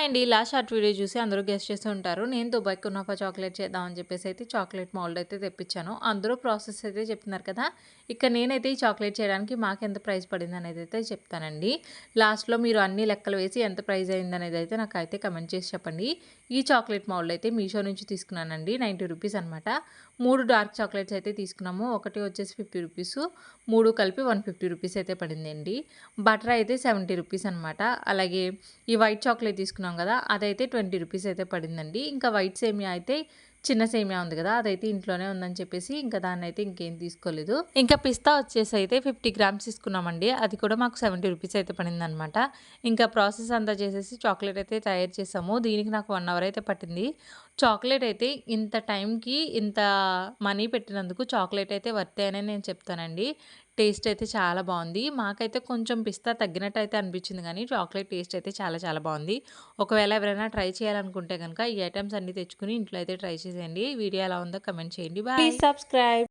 అండి. Last short video చూసి అందరూ గెస్ చేసి ఉంటారు. నేను దుబాయ్ కునాఫా చాక్లేట్ చేద్దామని చెప్పేసి అయితే చాక్లేట్ మౌల్డ్ అయితే తెప్పించాను. అందరూ ప్రాసెస్ అయితే చెప్తున్నారు కదా! ఇక నేనైతే ఈ చాక్లేట్ చేయడానికి మాకెంత ప్రైస్ పడిందనేది అయితే చెప్తానండి. లాస్ట్‌లో మీరు అన్ని లెక్కలు వేసి ఎంత ప్రైస్ అయిందనేది అయితే నాకైతే కమెంట్ చేసి చెప్పండి. ఈ చాక్లేట్ మౌల్డ్ అయితే మీషో నుంచి తీసుకున్నానండి. 90 రూపీస్ అనమాట. 3 డార్క్ చాక్లేట్స్ అయితే తీసుకున్నాము. ఒకటి వచ్చేసి 50 రూపీస్, 3 కలిపి 150 రూపీస్ అయితే పడిందండి. బటర్ అయితే 70 రూపీస్ అనమాట. అలాగే ఈ వైట్ చాక్లేట్ తీసుకున్నాం కదా! అదైతే 20 రూపీస్ అయితే పడిందండి. ఇంకా వైట్ సేమియా అయితే చిన్న సేమియా ఉంది కదా! అదైతే ఇంట్లోనే ఉందని చెప్పేసి ఇంకా దాన్నైతే ఇంకేం తీసుకోలేదు. ఇంకా పిస్తా వచ్చేసి అయితే 50 గ్రామ్స్ తీసుకున్నామండి. అది కూడా మాకు 70 రూపీస్ అయితే పడిందనమాట. ఇంకా ప్రాసెస్ అంతా చేసేసి చాక్లేట్ అయితే తయారు చేసాము. దీనికి నాకు 1 అవర్ అయితే పట్టింది. చాక్లేట్ అయితే ఇంత టైంకి ఇంత మనీ పెట్టినందుకు చాక్లేట్ అయితే వర్తే అనే నేను చెప్తానండి. టేస్ట్ అయితే చాలా బావుంది. మాకైతే కొంచెం పిస్తా తగ్గినట్టు అయితే అనిపించింది గానీ, చాక్లేట్ టేస్ట్ అయితే చాలా చాలా బావుంది. ఒకవేళ ఎవరైనా ట్రై చేయాలనుకుంటే గనక ఈ ఐటెమ్స్ అన్నీ తెచ్చుకొని ఇంట్లో అయితే ట్రై చేసేయండి. వీడియో ఎలా ఉందో కామెంట్ చేయండి. బాయ్. Please subscribe.